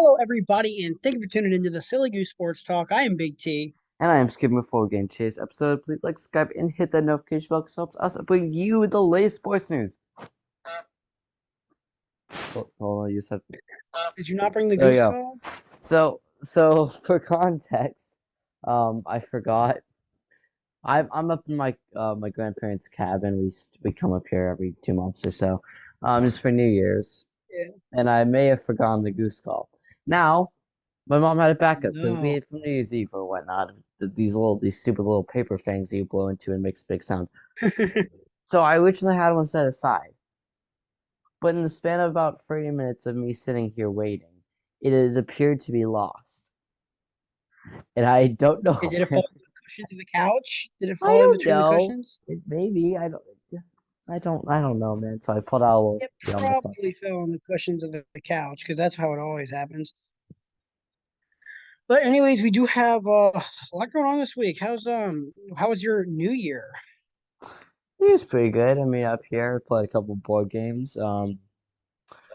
Hello, everybody, and thank you for tuning into the Silly Goose Sports Talk. I am Big T. And I am skipping full game chase episode. Please like, subscribe, and hit that notification bell because it helps us bring you the latest sports news. Hold on, you said. Did you not bring the There we goose go. call? So for context, I forgot. I'm up in my grandparents' cabin. We come up here every 2 months or so, just for New Year's, Yeah. and I may have forgotten the goose call. Now, my mom had a backup because we No. ate from New Year's Eve or whatnot. These stupid little paper fangs that you blow into and makes a big sound. So I originally had one set aside, but in the span of about 30 minutes of me sitting here waiting, it has appeared to be lost. And I don't Did know. it fall on the cushions of the couch? Did it I fall in don't between the know. cushions? Maybe I don't know, man. So I pulled out a little It on my phone. probably fell on the cushions of the couch because that's how it always happens. But anyways, we do have a lot going on this week. How was your New Year? It was pretty good. I mean, up here, played a couple board games.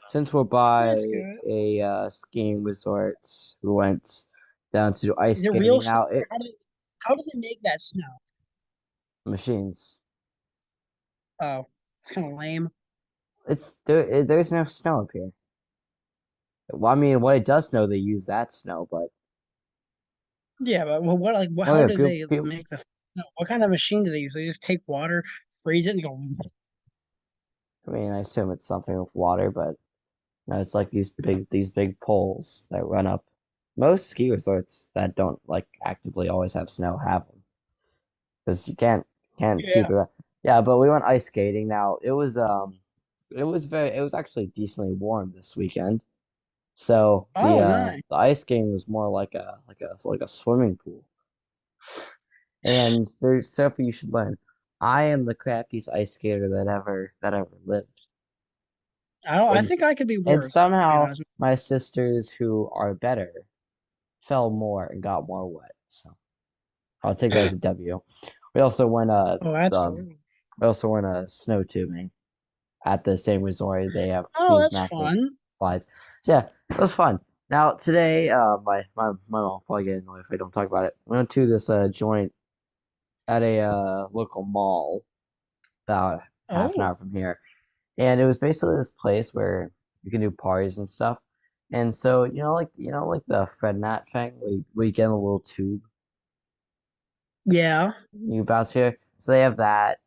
Since we're by That's good. a skiing resort, we went down to do ice Is it real skating. snow? Now it How do they make that snow? machines. Oh, it's kind of lame. There's no snow up here. Well, I mean, what it does snow, they use that snow, but Yeah, but oh how yeah, do people, they people, make the no, what kind of machine do they use? They just take water, freeze it, and go. I mean, I assume it's something with water, but no, it's like these big poles that run up. Most ski resorts that don't like actively always have snow have them because you can't keep Yeah. it. Yeah, but we went ice skating. Now it was actually decently warm this weekend. So Oh, nice. the ice skating was more like a swimming pool. And there's stuff you should learn. I am the crappiest ice skater that ever lived. I don't. I And think I could be and worse. To be somehow honest. my sisters who are better fell more and got more wet. So I'll take that as a W. We also went Oh, um absolutely. we also went snow tubing at the same resort. They have Oh, these that's massive fun. slides. So yeah, it was fun. Now today, my mom will probably get annoyed if I don't talk about it. We went to this joint at a local mall about half an Oh, hour from here. And it was basically this place where you can do parties and stuff. And so, like the Fred Nat thing where you get in a little tube, yeah. you bounce here. So they have that.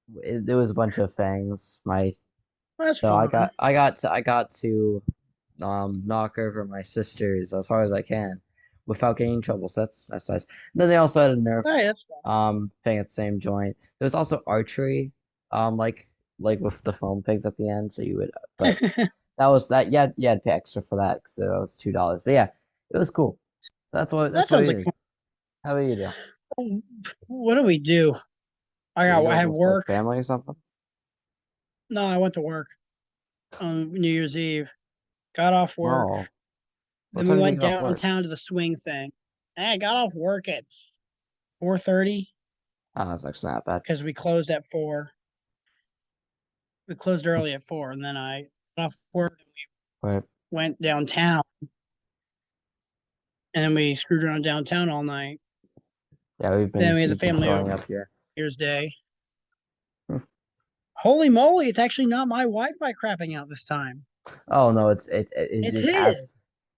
There was a bunch of things. That's So fun. I got to knock over my sisters as hard as I can without getting in trouble. So that's nice. And then they also had a Nerf Hey, that's thing at the same joint. There was also archery, like with the foam things at the end. So you would, but fun. that was that. Yeah, you had to pay extra for that because that was $2. But yeah, it was cool. So That that's what sounds we like did. fun. How about you do? What do we do? Did you I go had with like work. family or something? No, I went to work on New Year's Eve. Got off work. Oh, what Then we time did you went get off work? downtown to the swing thing. And I got off work at 4:30 Oh, that's actually not bad. because we closed at 4. We closed early at 4, and then I got off work and Right. we went downtown, and then we screwed around downtown all night. Yeah, Then we had the we've been family filling over up here. New Year's Day. Hmm. Holy moly! It's actually not my Wi-Fi crapping out this time. Oh no, It's it his. has.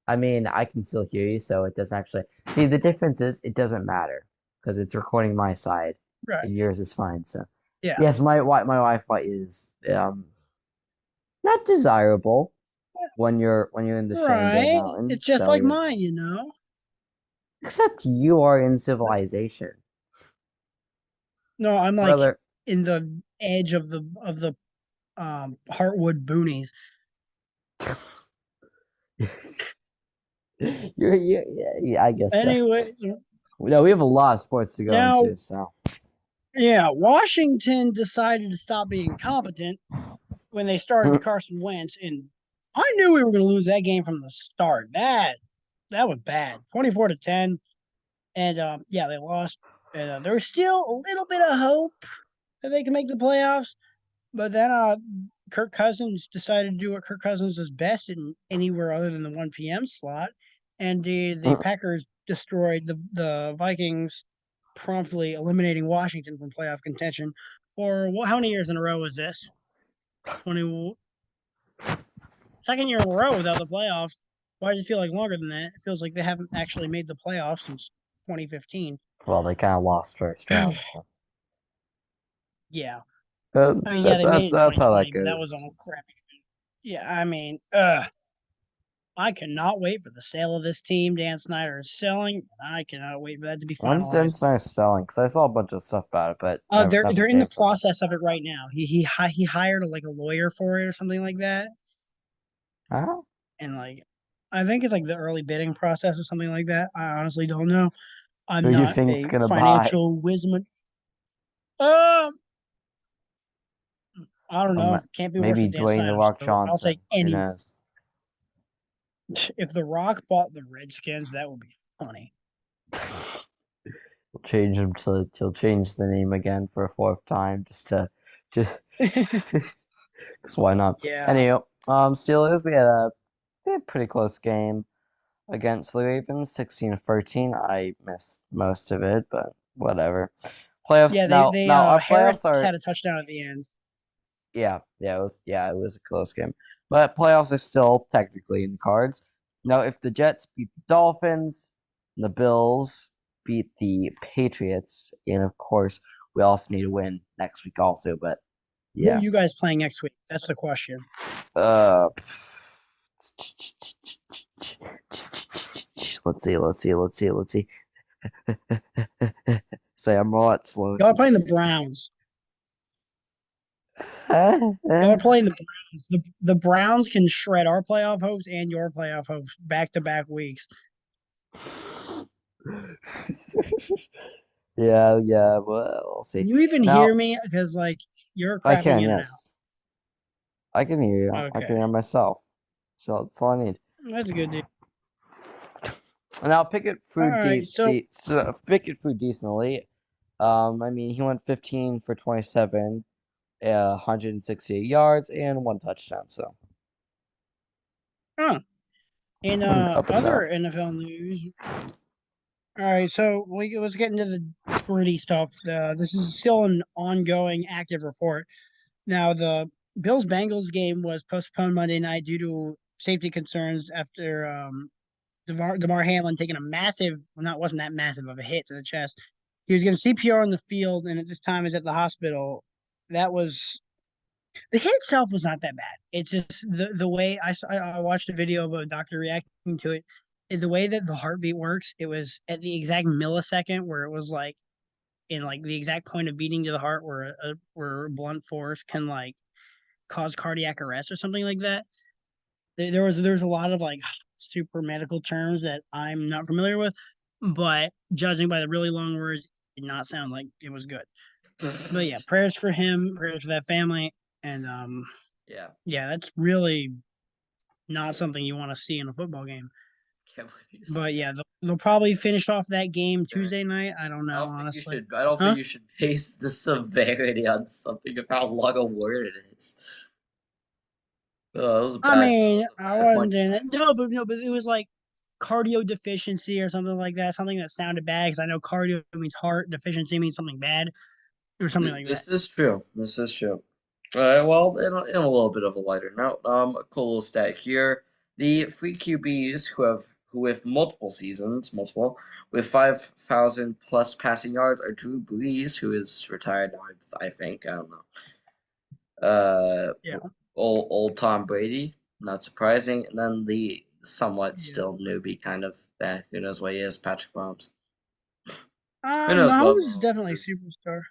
I mean, I can still hear you, so it doesn't actually. See, the difference is it doesn't matter because it's recording my side, Right. and yours is fine. So, Yeah. yes, my Wi-Fi is not desirable when you're in the Shenandoah Right. It's Mountains. just So like you know, mine. except you are in civilization, No, I'm like brother. in the edge of the Heartwood boonies. Yeah, I guess so. Anyway, No, we have a lot of sports to go now into, so. yeah, Washington decided to stop being competent when they started Carson Wentz, and I knew we were going to lose that game from the start. That was bad, 24-10, and yeah, they lost. And there was still a little bit of hope that they can make the playoffs, but then Kirk Cousins decided to do what Kirk Cousins does best in anywhere other than the 1 p.m. slot, and the Packers destroyed the Vikings, promptly eliminating Washington from playoff contention. For how many years in a row was this? 20, second year in a row without the playoffs. Why does it feel like longer than that? It feels like they haven't actually made the playoffs since 2015. Well, they kind of lost first round. So. Yeah. That, I mean, yeah, that, they made that, it in that's how that 2020, but that was goes. all crappy. Yeah, I mean, I cannot wait for the sale of this team. Dan Snyder is selling. I cannot wait for that to be When's Dan finalized. Snyder selling? Because I saw a bunch of stuff about it, but They're nothing in the came from it. process of it right now. He hired like a lawyer for it or something like that, Huh? and like I think it's like the early bidding process or something like that. I honestly don't know. Who I'm do you not think's a gonna buy? financial wizard. Um, I don't know. Can't be worse Maybe than Dan Dwayne the Snyder. Rock So I'll take Johnson. Who any. knows? If The Rock bought the Redskins, that would be funny. We'll change him to he'll change the name again for a fourth time just because why not? Yeah. Anyway, Steelers we had a pretty close game against the Ravens, 16-13. I missed most of it, but whatever. Playoffs Yeah, they they now our Harris playoffs are had a touchdown at the end. yeah, it was a close game. But playoffs are still technically in the cards. Now, if the Jets beat the Dolphins, and the Bills beat the Patriots, and of course, we also need to win next week also, but Who are yeah. you guys playing next week? That's the question. Uh let's see. Say I'm a lot slow. Y'all are playing the Browns. Y'all are playing the Browns. The Browns can shred our playoff hopes and your playoff hopes back to back weeks. Yeah, well, we'll see. Can you even Now, hear me? Because like you're I crapping can, in and yes. I can hear you. out. I can Okay, hear myself. So that's all I need. that's a good deal. And I'll pick it All through right, so pick it through decently. I mean, he went 15 for 27, 168 yards, and one touchdown. So huh. In up and other down. NFL news, all right, so let's get into the gritty stuff. This is still an ongoing active report. Now, the Bills Bengals game was postponed Monday night due to safety concerns after Damar Hamlin taking a massive, well, not wasn't that massive of a hit to the chest. He was getting CPR on the field, and at this time is at the hospital. That was the hit itself was not that bad. It's just the way I watched a video of a doctor reacting to it. The way that the heartbeat works, it was at the exact millisecond where it was like in like the exact point of beating to the heart where blunt force can like cause cardiac arrest or something like that. There's a lot of like super medical terms that I'm not familiar with, but judging by the really long words, it did not sound like it was good. But yeah, prayers for him, prayers for that family, and Yeah, yeah, that's really not something you want to see in a football game. can't believe you just But said yeah, they'll probably finish off that game that. Tuesday night. I don't I know, don't think you honestly. should. I don't think Huh? you should base the severity on something of how long a word it is. Oh, that was a I bad. That mean, was a I bad wasn't point. doing that. No, but it was like cardio deficiency or something like that. Something that sounded bad because I know cardio means heart, deficiency means something bad or something like that. This is true. This is true. Well, in a little bit of a lighter note, a cool little stat here: the free QBs who with multiple seasons, multiple with 5,000 plus passing yards are Drew Brees, who is retired now. I think I don't know. Uh, Yeah, old Tom Brady, not surprising, and then the somewhat yeah. still newbie kind of who knows what he is, Patrick Mahomes. Who knows what Mahomes is Mahomes definitely a is? superstar.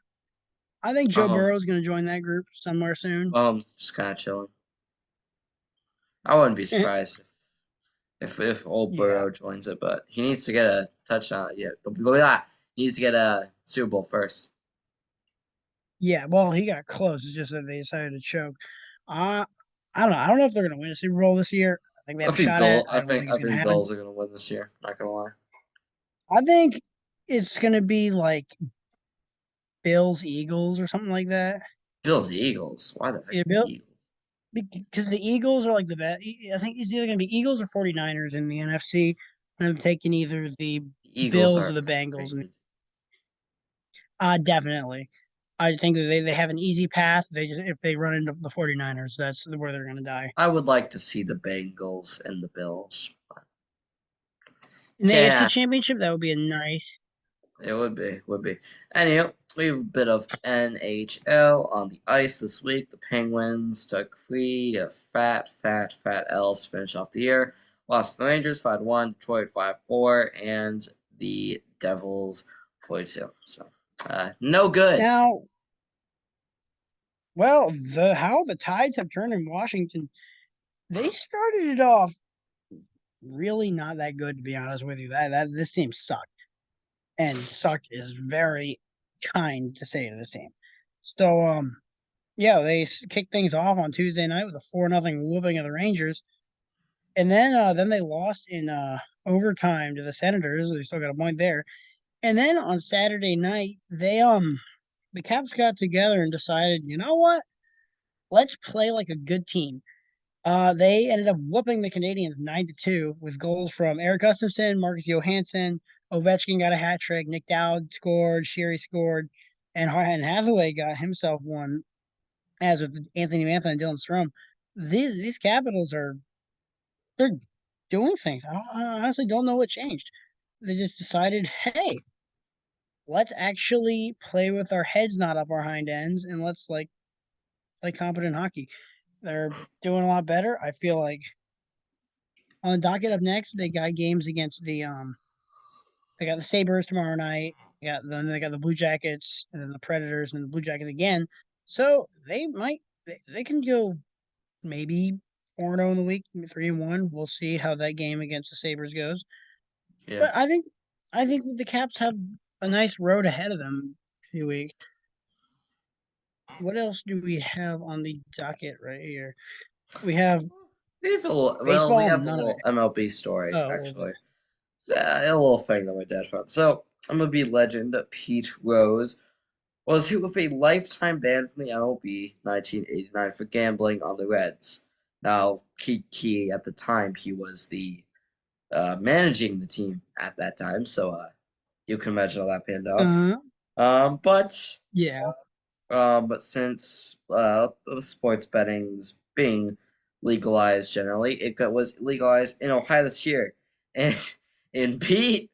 I think Joe Burrow is Mahomes, going to join that group somewhere soon. Mahomes just kind of chilling. I wouldn't be surprised if old Yeah, Burrow joins it, but he needs to get a touchdown. Yeah, he needs to get a Super Bowl first. yeah. Well, he got close. It's just that they decided to choke. Uh, I don't know. I don't know if they're going to win a Super Bowl this year. I think they have a shot at it. I don't think I it's going to think happen. Bills are gonna win this year. Not gonna lie. I think it's going to be like Bills Eagles or something like that. Bills Eagles. Why the heck Yeah, the Bill. Eagles? because the Eagles are like the best. I think it's either going to be Eagles or 49ers in the NFC. And I'm taking either the Eagles Bills or are the Bengals. underrated. Definitely. I think that they have an easy path. They just if they run into the 49ers, that's where they're going to die. I would like to see the Bengals and the Bills. In the AFC Yeah, Championship, that would be a nice. it would be. Anyhow, we have a bit of NHL on the ice this week. The Penguins took three fat L's to finish off the year. Lost to the Rangers 5-1, Detroit 5-4, and the Devils 4-2. So, no good. Now, well, the how the tides have turned in Washington. They started it off really not that good, to be honest with you. That this team sucked, and sucked is very kind to say to this team. So, yeah, they kicked things off on Tuesday night with a 4-0 whooping of the Rangers, and then they lost in overtime to the Senators. They still got a point there, and then on Saturday night, the Caps got together and decided, you know what? Let's play like a good team. They ended up whooping the Canadians 9-2 with goals from Eric Gustafsson, Marcus Johansson, Ovechkin got a hat trick, Nick Dowd scored, Sherry scored, and Hathaway got himself one, as with Anthony Mantha and Dylan Strom. These Capitals they're doing things. I honestly don't know what changed. They just decided, hey, let's actually play with our heads not up our hind ends, and let's like play competent hockey. They're doing a lot better. I feel like on the docket up next, they got games against they got the Sabres tomorrow night. They got the Blue Jackets and then the Predators and the Blue Jackets again. So they can go maybe 4-0 in the week, 3-1. We'll see how that game against the Sabres goes. Yeah. But I think the Caps have a nice road ahead of them a few weeks. What else do we have on the docket right here? We have We baseball, have a none of little it. MLB story Oh, actually. A little thing that my dad found. So MLB legend Pete Rose was hit with a lifetime ban from the MLB 1989 for gambling on the Reds. Now, he at the time he was the managing the team at that time, so you can imagine how that panned out. uh, Um, but yeah. but since sports betting's being legalized generally, was legalized in Ohio this year, and Pete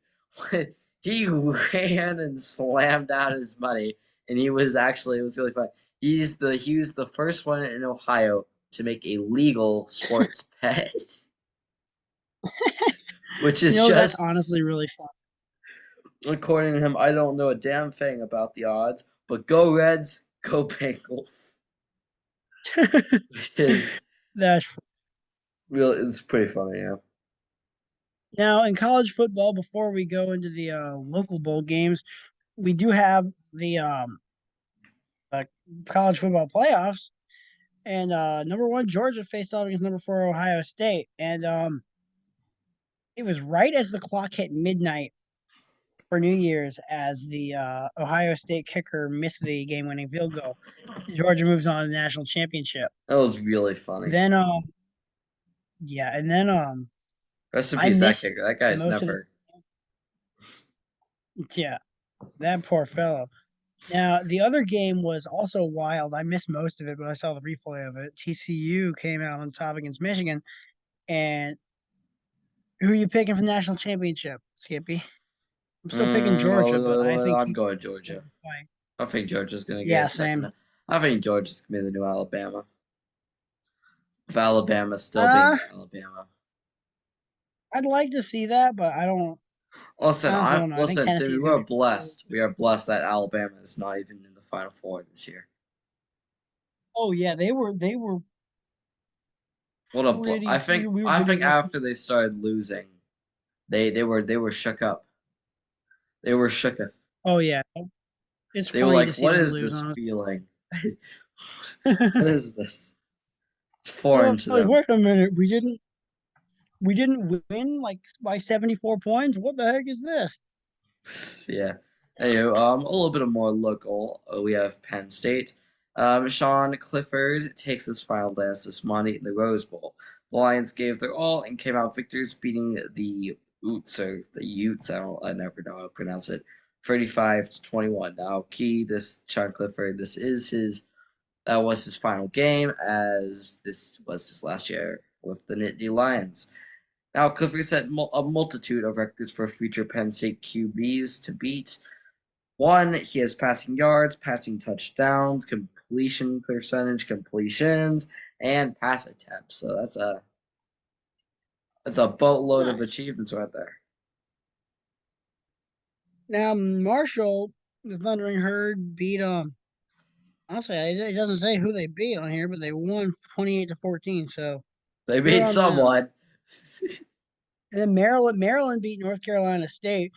he ran and slammed out his money, and it was really fun. He was the first one in Ohio to make a legal sports bet, which is That's just honestly really fun. according to him. I don't know a damn thing about the odds, but go Reds, go Bengals. Is That's real. It's pretty funny, yeah. now in college football. Before we go into the local bowl games, we do have the uh, college football playoffs, and number one Georgia faced off against number four Ohio State, and it was right as the clock hit midnight for New Year's as the Ohio State kicker missed the game-winning field goal. Georgia moves on to the national championship. That was really funny. Then yeah, and then Rest in I peace, that missed kicker. That guy's most of the never. yeah, that poor fellow. Now, the other game was also wild. I missed most of it, but I saw the replay of it. TCU came out on top against Michigan. And who are you picking for the national championship, Skippy? I'm still picking Georgia, but I think I'm he going will Georgia. play. I think Georgia's gonna get a Yeah, second. same. I think Georgia's gonna be the new Alabama. With Alabama still Uh, being Alabama. I'd like to see that, but I honestly don't know. I think Listen to me. Tennessee's going to be really We good. are blessed that Alabama is not even in the Final Four this year. Oh yeah, they were What a pretty. We were I getting think ready. after they started losing, they were shook up. They were shooketh. Oh yeah, it's They were funny to like, see "What them is lose. this Honestly, feeling? What is this?" It's foreign to like them. wait a minute, we didn't win like by 74 points. What the heck is this? Yeah. Anyway, a little bit of more local. We have Penn State. Sean Clifford takes his final dance this Monday in the Rose Bowl. The Lions gave their all and came out victors, beating the Utes or the Utes. I never know how to pronounce it. 35-21. Now, this Sean Clifford. This is his That was his final game, as this was his last year with the Nittany Lions. Now, Clifford set a multitude of records for future Penn State QBs to beat. One, he has passing yards, passing touchdowns, completion percentage, completions, and pass attempts. So that's a boatload of Nice. achievements right there. Now Marshall, the Thundering Herd beat honestly, it doesn't say who they beat on here, but they won 28-14. So They good beat on them. someone. And then Maryland beat North Carolina State.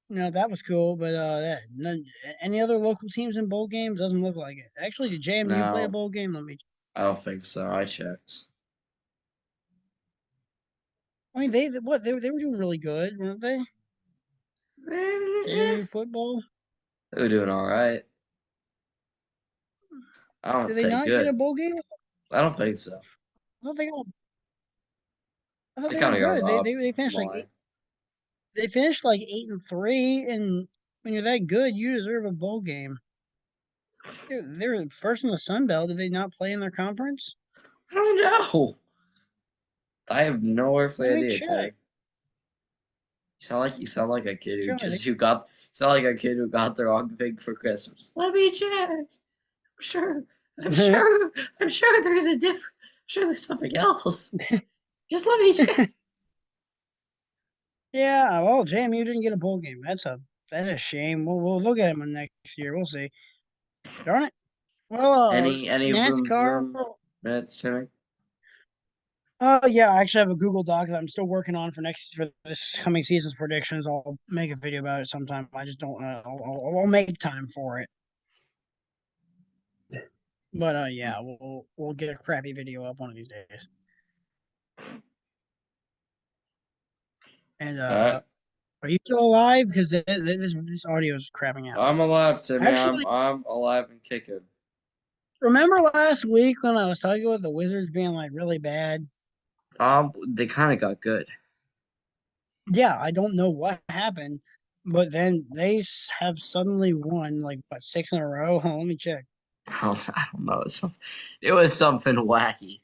That was cool, but any other local teams in bowl games doesn't look like it. Actually, did JMU play a No, bowl game? Let me. I don't think so. I checked. I mean, they were doing really good, weren't they? Eh, JMU football. they were doing all right. I don't Did they say not get a good. bowl game? I don't think so. I thought they got. I thought They they were kind of got good. robbed. They I'm finished like lying. eight. They finished like 8-3, and when you're that good, you deserve a bowl game. They were first in the Sun Belt. Did they not play in their conference? I don't know. I have no earthly Let me idea, check. Terry. You sound like a kid who Sure, just who got you sound like a kid who got the wrong thing for Christmas. Let me check. Sure. I'm they- sure. I'm sure there's a different. Sure, there's something else. Just let me check. Yeah, well, JMU didn't get a bowl game. That's a shame. We'll look at him next year. We'll see. Darn it. Well, Any NASCAR. room minutes, Terry? Yeah, I actually have a Google Doc that I'm still working on for this coming season's predictions. I'll make a video about it sometime. I just don't. I'll make time for it. But yeah, we'll get a crappy video up one of these days. And All right. are you still alive? Because this audio is crapping out. I'm alive, Timmy. I'm Actually, I'm alive and kicking. remember last week when I was talking about the Wizards being like really bad? They kind of got good. Yeah, I don't know what happened, but then they have suddenly won like what, six in a row. Let me check. I don't know. It was something wacky.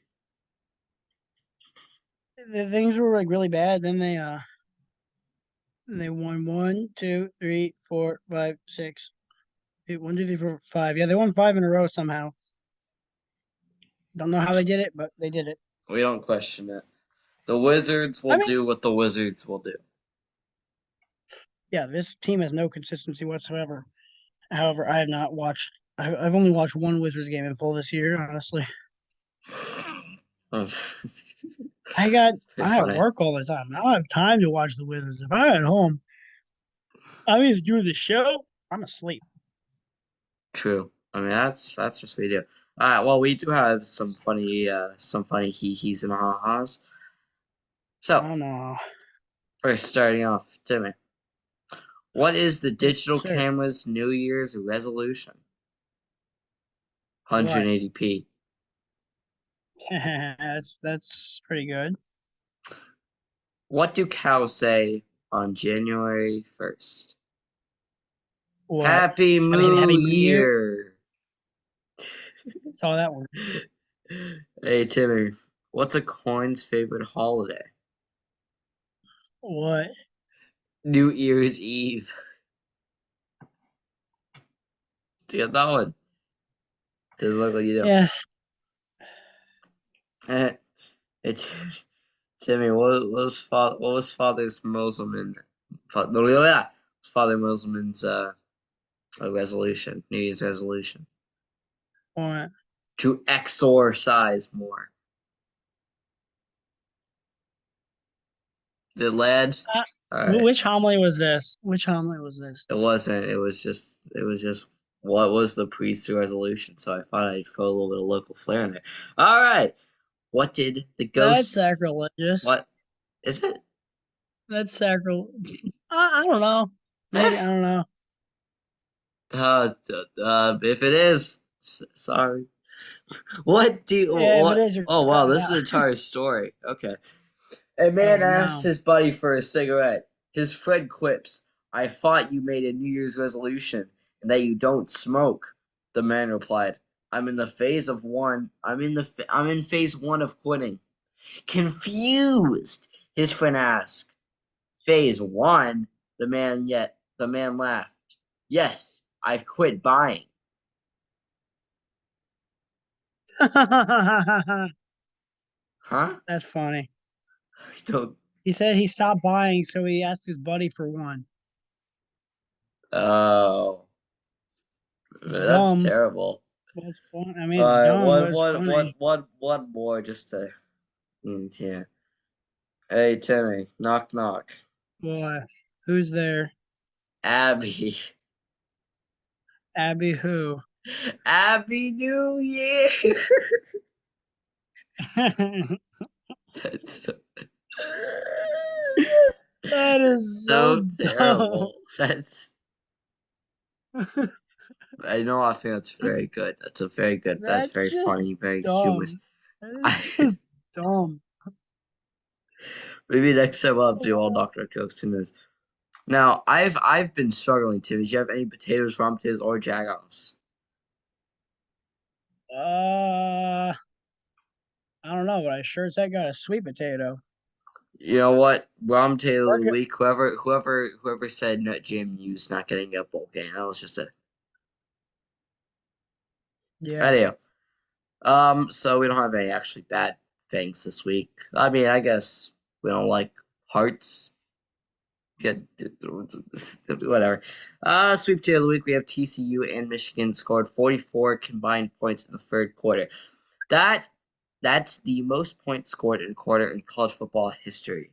The things were like really bad. Then they won one, two, three, four, five, six. 1, 2, 3, 4, 5. Yeah, they won five in a row somehow. Don't know how they did it, but they did it. We don't question it. The Wizards I will mean, do what the Wizards will do. yeah, this team has no consistency whatsoever. However, I have not watched. I've only watched one Wizards game in full this year. Honestly, It's I have funny. work all the time. I don't have time to watch the Wizards. If I'm at home, I'm either doing the show. I'm asleep. True. I mean, that's just what we do. All right. Well, we do have some funny hee-hees and ha-has. So, Oh no, first starting off, Timmy, what is the yes, digital sir. camera's New Year's resolution? What? 180p. That's pretty good. What do cows say on January 1st? What? Happy Happy Moo New Year. Year. Saw that one. Hey, Timmy, what's a coin's favorite holiday? What? New Year's Eve. Do you get that one? Doesn't look like you do. Yes. It's Timmy. What was Father's Muslim Father Muslim's resolution? New Year's resolution What? to exorcise more. The lad. Uh, All right. which homily was this? Which homily was this? It wasn't. It was just what was the priest's resolution? So I thought I'd throw a little bit of local flair in there. All right. What did the That's ghost? sacrilegious. What is it? That's sacrilegious. I don't know. Maybe I don't know. If it is, Sorry. What do you, Yeah, if it what? is, Oh wow, cut it this is out. an entire story. Okay. A man Oh asks no. his buddy for a cigarette. His friend quips, "I thought you made a New Year's resolution and that you don't smoke." The man replied, I'm in phase one of quitting." Confused, his friend asked, "Phase one?" The man laughed. "Yes, I've quit buying." Huh? That's funny. I don't. He said he stopped buying, so he asked his buddy for one. Oh, It's that's dumb, terrible. but it's fun. I mean, All it's right, dumb, but it's funny. one more just to yeah. Hey Timmy, knock knock. Boy, who's there? Abby, Abby who? Abby New Year. That's so, That is so so dumb. terrible. That's I know. I think that's very good. That's a very good. That's That's very just funny. Very humorous. dumb. That is just dumb. Maybe next time I'll do all knock knock jokes in this. Now I've been struggling too. Did you have any potatoes, raw potatoes, or jagoffs? Uh, I don't know, but I sure as heck got a sweet potato. You know what? Raw potato of Work the it. week. Whoever said no, Jim Hughes not getting a bowl game. That was just a Yeah. idea. So we don't have any actually bad things this week. I mean, I guess we don't like hearts. Get whatever. Sweep two of the week. We have TCU and Michigan scored 44 combined points in the third quarter. That that's the most points scored in a quarter in college football history,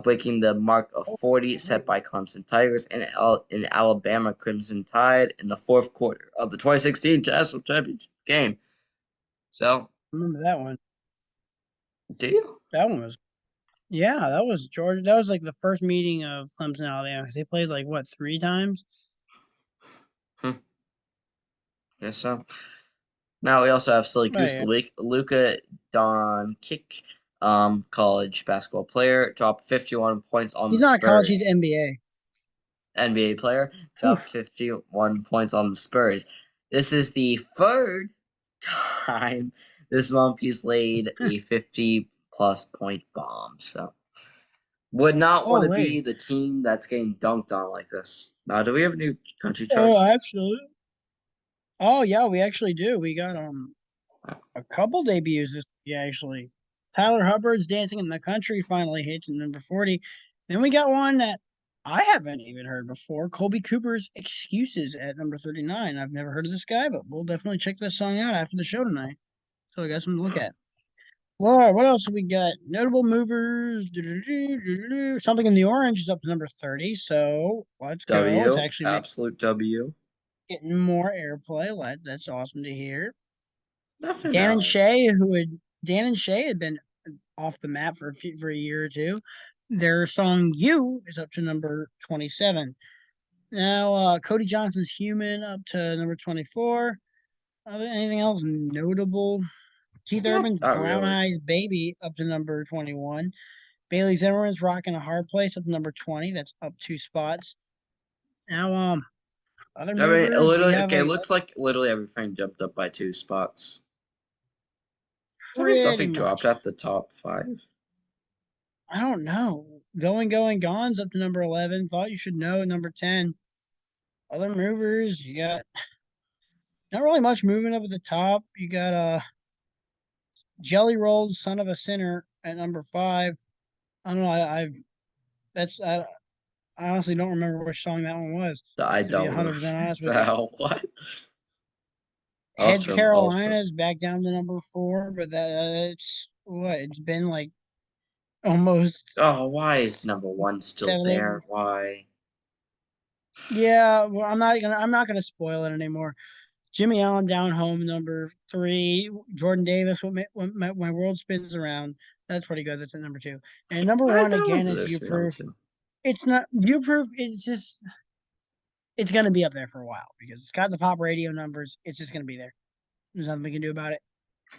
breaking the mark of 40 set by Clemson Tigers and in Alabama Crimson Tide in the fourth quarter of the 2016 National Championship game. So, Remember that one? do you? That one was. Yeah, that was Georgia. That was like the first meeting of Clemson, Alabama, because they played like what 3 times? Hmm. Guess so. Now we also have Silly Goose of Right. the Week. Luka Doncic, college basketball player, dropped 51 points on He's the not college. Spurs. He's NBA. NBA player, Whew. dropped 51 points on the Spurs. This is the third time this monkey's laid a 50 plus point bomb. So would not want to be Holy. the team that's getting dunked on like this. Now, do we have new country Oh, charts? absolutely. Oh yeah, we actually do. We got a couple debuts this week, actually. Tyler Hubbard's Dancing in the Country finally hits at number 40. Then we got one that I haven't even heard before. Colby Cooper's Excuses at number 39. I've never heard of this guy, but we'll definitely check this song out after the show tonight. So I got something to look at. Well, what else have we got? Notable movers. Something in the Orange is up to number 30. So let's go. It's W, actually absolute W. getting more airplay. That's awesome to hear. Dan and Definitely. Shay, Dan and Shay had been off the map for a year or two. Their song "You" is up to number 27. Now, Cody Johnson's "Human" up to number 24. Anything else notable? Keith Urban's Not "Brown really. Eyes Baby" up to number 21. Bailey Zimmerman's "Rockin' a Hard Place" up to number 20. That's up 2 spots. Now, other I mean, movers, we literally, have okay, it a looks like literally everything jumped up by 2 spots. Does that mean pretty something dropped much. at the top five? I don't know. Going, Gone's up to number 11. Thought you should know at number 10. Other movers, you got not really much moving up at the top. You got Jelly Rolls, Son of a Sinner at number 5. I don't know. That's I honestly don't remember which song that one was. I To be don't know. 100% honest with you. What? Heads Ultra. Carolina's back down to number 4, but it's what it's been like almost Oh, why is number one still 7, 8. there? Why? Yeah, well, I'm not gonna spoil it anymore. Jimmy Allen down home, number 3. Jordan Davis, when my world spins around. That's pretty good. That's at number 2. And number I 1 don't again is deserve You to be number Proof. two. It's not You Proof. It's just it's gonna be up there for a while because it's got the pop radio numbers. It's just gonna be there. There's nothing we can do about it.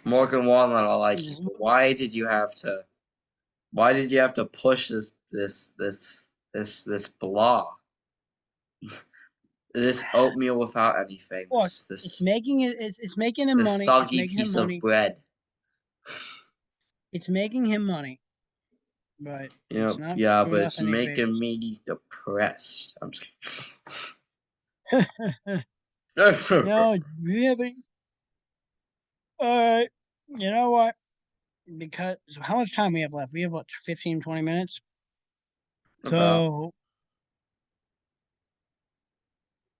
Morgan Walnut, I like It's you, just, but why did you have to? Why did you have to push this blah? This oatmeal without anything. look, it's making it. It's making him This money. It's soggy making him piece of money. bread. It's making him money, but You it's know, not yeah, doing but us it's any making favors. me depressed. I'm just No, we haven't. All right. You know what? Because how much time we have left? We have what, 15, 20 minutes? About. So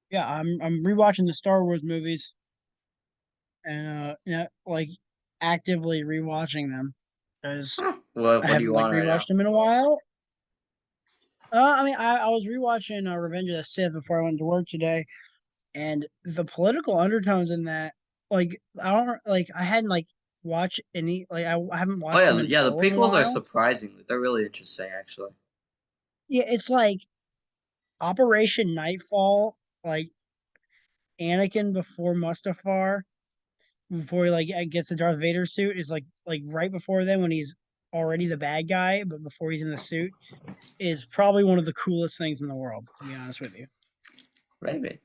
yeah, I'm rewatching the Star Wars movies and like actively rewatching them because I What do haven't you like want right now? rewatched them in a while. I mean, I was rewatching Revenge of the Sith before I went to work today, and the political undertones in that, like, I don't like, I hadn't like watched any, like, I haven't Oh watched them yeah, in yeah. The full in a prequels are while. surprisingly, they're really interesting actually. Yeah, it's like Operation Nightfall, like Anakin before Mustafar, before he like gets the Darth Vader suit, is like right before then when he's already the bad guy, but before he's in the suit, is probably one of the coolest things in the world, to be honest with you. Maybe.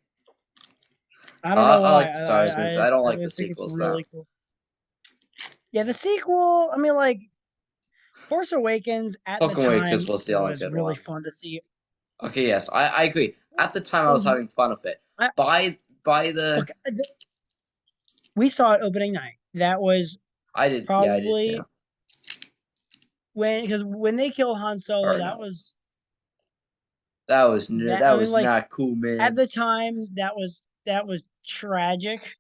I don't know I why. like the Star Wars movies. I don't I like the just think it's sequels though. really cool. Yeah, the sequel. I mean, like Force Awakens at the Pokemon Awakens time was the only was good really one. fun to see. Okay, yes, I agree. At the time, I was Well, having fun with it. I, By the look, we saw it opening night. That was I did, yeah, I did, yeah. probably because when they killed Han Solo, Or that no, was that. that I mean, was like not cool, at man. the time, that was tragic.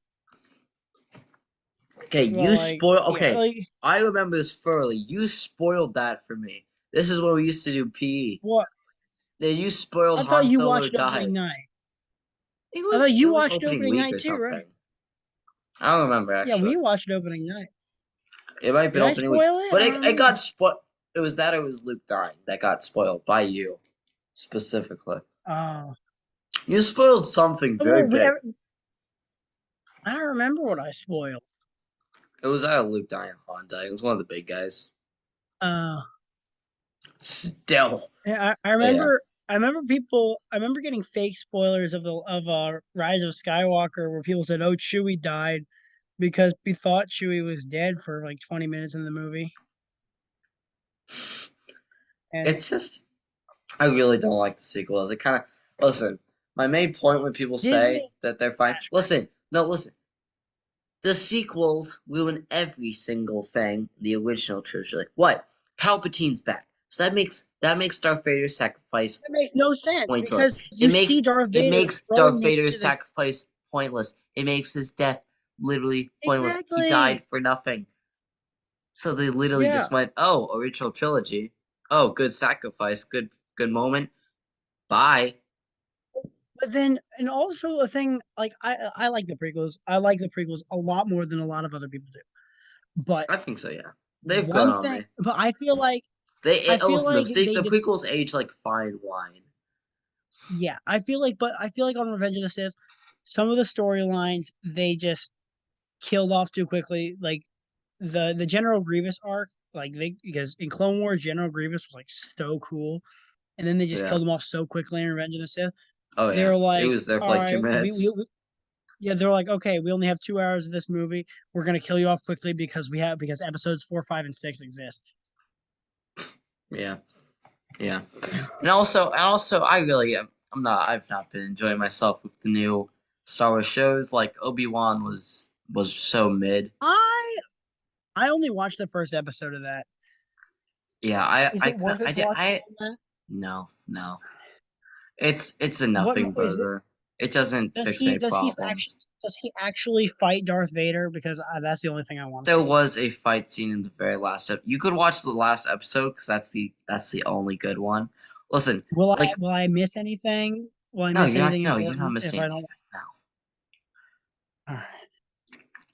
Okay, Well, you like spoil. yeah, Okay, like I remember this thoroughly. You spoiled that for me. This is when we used to do PE. what Then you spoiled I thought Han you Solo watched opening died. night. I thought you It was watched opening opening week night or too, right? something. I don't remember Yeah, actually. we watched opening night. It might have Did been I opening week, spoil it? but I don't it got remember. spoiled. It was that or it was Luke dying that got spoiled by you specifically. Oh, You spoiled something very well, big. I don't remember what I spoiled. It was either Luke dying or Han dying. It was one of the big guys. Uh, Still, yeah, yeah. I remember people. I remember getting fake spoilers of the Rise of Skywalker, where people said, "Oh, Chewie died," because we thought Chewie was dead for like 20 minutes in the movie. And It's just I really don't like the sequels. It kind of listen. My main point when people say Disney that they're fine. flashback. Listen, no, listen. The sequels ruin every single thing in the original trilogy. Like, what? Palpatine's back, so that makes Darth Vader's sacrifice That makes no sense pointless. because you see Darth It Vader makes throwing Darth him Vader's into the sacrifice pointless. It makes his death literally pointless. He exactly. died for nothing. So they literally Yeah, just went, "Oh, original trilogy. Oh, good sacrifice. Good moment. Bye." but then and also a thing like I like the prequels. I like the prequels a lot more than a lot of other people do. But I think so. Yeah, they've grown on me. but I feel Listen. like The prequels age like fine wine. yeah, I feel like on Revenge of the Sith, some of the storylines they just killed off too quickly. Like the General Grievous arc, like they because in Clone Wars General Grievous was like so cool, and then they just Yeah. killed him off so quickly in Revenge of the Sith. Oh They yeah. were It like, was there for all like right, 2 minutes. yeah, they're like, okay, we only have 2 hours of this movie. We're gonna kill you off quickly because episodes 4, 5, and 6 exist. Yeah. Yeah. And also, I really am. I've not been enjoying myself with the new Star Wars shows. Like Obi-Wan was so mid. I I only watched the first episode of that. Yeah, Is it worth it to watch I all that? no. It's a What nothing is it? burger. It doesn't fix any problems. Does he actually fight Darth Vader? Because that's the only thing I want to There see. was a fight scene in the very last episode. You could watch the last episode because that's the only good one. Listen, like Will I miss anything? Will I no, miss anything you're not important if missing I don't? anything. No, All right.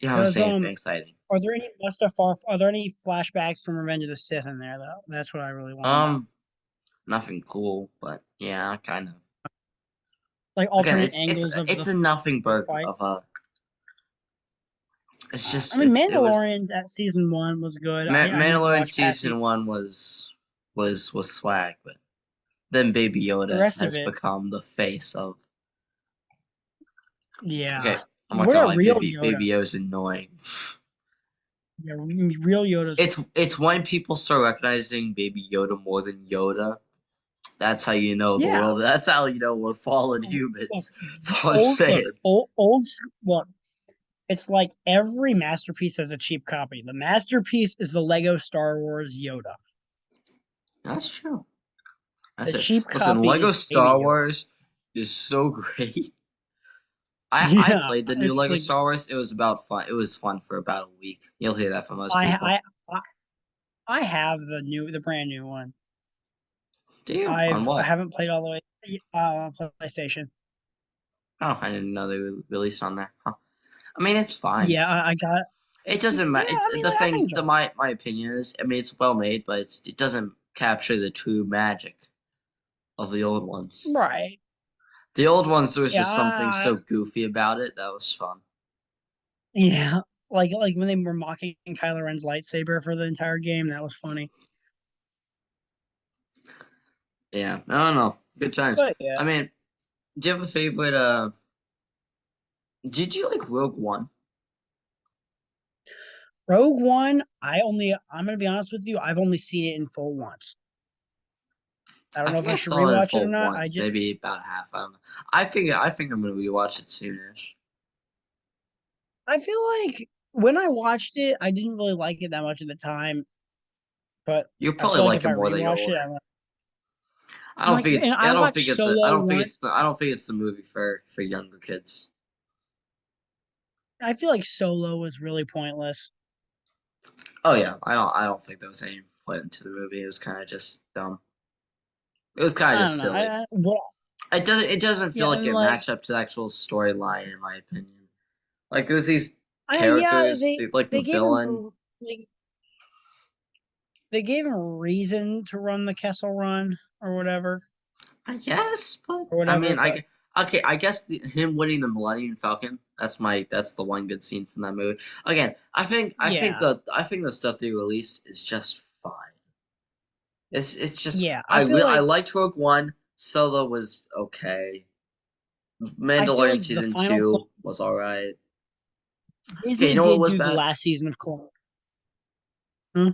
you're not Because missing anything exciting. are there any flashbacks from Revenge of the Sith in there though? That's what I really want to know. Nothing cool, but yeah, kind of. like Again, alternate it's angles of it's the a nothing burger fight. of a. It's just I mean, it was Mandalorian at season 1 was good. I never Mandalorian watched past season one was swag, but then Baby the Yoda rest of has it. become the face of. Yeah, Okay, I'm not what gonna a lie, real Yoda. Baby Yoda's annoying. Yeah, real Yoda's. It's when people start recognizing Baby Yoda more than Yoda. That's how you know the Yeah. world. That's how you know we're fallen Look, humans. That's all I'm saying. look. It's like every masterpiece has a cheap copy. The masterpiece is the Lego Star Wars Yoda. That's true. The That's it. cheap Listen, copy Lego is Baby Star Yoda. Wars is so great. I Yeah, played the new it's Lego like Star Wars. It was about fun. It was fun for about a week. You'll hear that from most people. I have the brand new one. Do you? On I what? haven't played all the way PlayStation. Oh, I didn't know they released on there. Huh. I mean, it's fine. Yeah, I got. It doesn't Yeah, matter. I mean, The like, I thing, enjoy. my opinion is, I mean, it's well made, but it doesn't capture the true magic of the old ones. Right. The old ones, there was Yeah. just something so goofy about it that was fun. Yeah. Like when they were mocking Kylo Ren's lightsaber for the entire game, that was funny. Yeah, I don't know. Good times. But yeah, I mean, do you have a favorite? Did you like Rogue One? Rogue One. I'm gonna be honest with you. I've only seen it in full once. I don't I know if think I I should saw it in rewatch it or full not. once, maybe about half. I don't know. I think I'm gonna rewatch it soonish. I feel like when I watched it, I didn't really like it that much at the time. But You'll I probably feel like like if it I more than you're rewatch it, older. I don't like, think and it's. I watched Solo once. I don't think it's the movie for younger kids. I feel like Solo was really pointless. Oh yeah, I don't think there was any point into the movie. It was kind of just dumb. It was kind of I don't just know. silly. Well, It doesn't feel yeah, like and it like, matched up to the actual storyline, in my opinion. Like there's these yeah, characters, like the they gave him villain. they, they gave him a reason to run the Kessel Run or whatever I guess, but or I whatever. mean, But okay. I guess him winning the Millennium Falcon. That's the one good scene from that movie. Again, yeah, I think the stuff they released is just fine. It's just yeah, I feel I like liked Rogue One. Solo was okay. I feel Mandalorian like the season final 2 was all right. Okay, you Disney know what did was do the bad? last season of Clone. Hmm?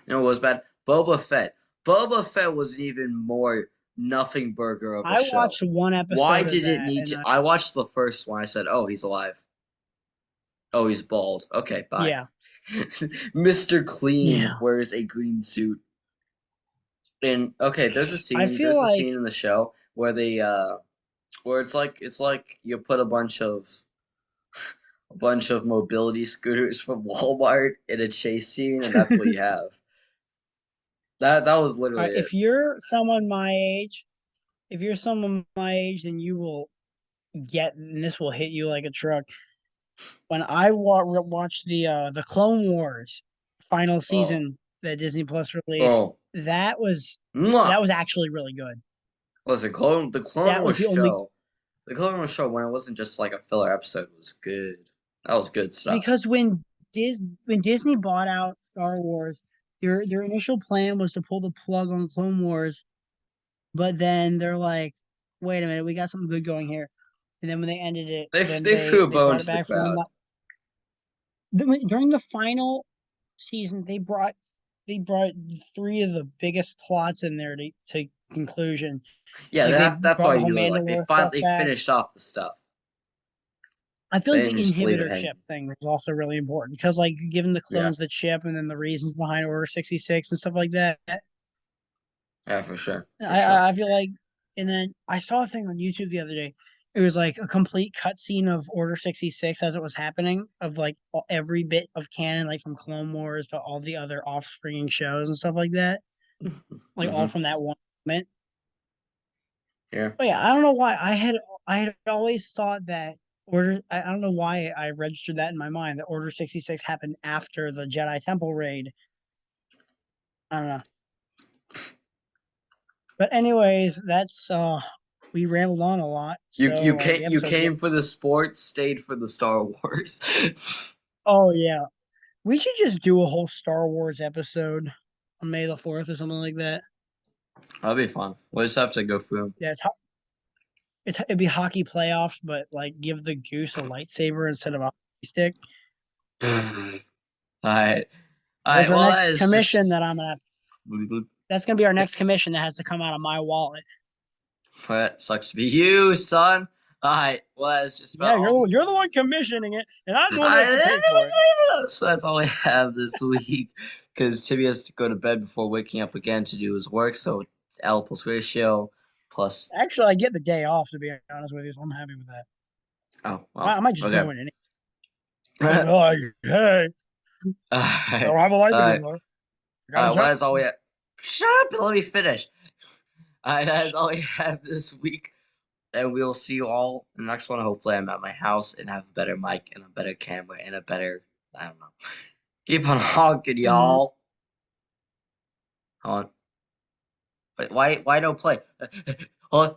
You know what was bad? Boba Fett. Boba Fett was an even more nothing burger of a I show. watched one Why episode of did it that, need and to? I watched the first one. I said, "Oh, he's alive. Oh, he's bald. Okay, bye." yeah, Mr. Clean yeah. wears a green suit. And okay, I feel there's a like scene in the show where they where it's like you put a bunch of mobility scooters from Walmart in a chase scene, and that's what you have. That was literally it. if you're someone my age, if you're someone my age, then you will get, and this will hit you like a truck. When I watched the Clone Wars final Oh, season that Disney Plus released, oh, that mwah! was actually really good. Listen, the Clone That was Wars the only show, the Clone Wars show when it wasn't just like a filler episode was good. That was good stuff. because when Disney bought out Star Wars, their initial plan was to pull the plug on Clone Wars, but then they're like, wait a minute, we got something good going here. And then when they ended it, then They threw a they bone brought it to the back for one. crowd. During the final season, they brought three of the biggest plots in there to conclusion. Yeah, Like they that's brought why the whole you like Mandalore stuff they back. finished off the stuff. I feel They like the didn't just leave it inhibitor chip hanging. thing was also really important because, like, giving the Yeah, clones the chip and then the reasons behind Order 66 and stuff like that. yeah, for sure, for sure. I feel like, and then I saw a thing on YouTube the other day. It was like a complete cutscene of Order 66 as it was happening, of like every bit of canon, like from Clone Wars to all the other offspringing shows and stuff like that, like all Hmm. from that one moment. Yeah. But yeah, I don't know why I had always thought that I don't know why I registered that in my mind that Order 66 happened after the Jedi Temple raid. I don't know. But anyways, that's We rambled on a lot. You So the you episode's came for the sports, stayed for the Star Wars. Oh yeah. We should just do a whole Star Wars episode on May the 4th or something like that. That'll be fun. We'll just have to go through Yeah, it'd be hockey playoffs, but like give the goose a lightsaber instead of a hockey stick. them. All right. All There's right. our Well, next that is just. commission that I'm gonna have. That's gonna be our next commission that has to come out of my wallet. That sucks to be you, son. All right. Well, that's just Yeah, about all. you're the one commissioning it, and I'm the one that has to pay for it. So that's all we have this week because Timmy has to go to bed before waking up again to do his work. So it's L plus ratio plus. Actually, I get the day off to be honest with you, so I'm happy with that. Oh, I well. might just Okay. go in anyway. I'll be like, hey, All I right. don't have a life All right. anymore. I All got a right. Well, job. that's all we have. Shut up and let me finish. All right. That is all we have this week. And we'll see you all in the next one. Hopefully, I'm at my house and have a better mic and a better camera and a better. I don't know. Keep on honking, Mhm. y'all. Hold on. Wait, why no play? Hold on.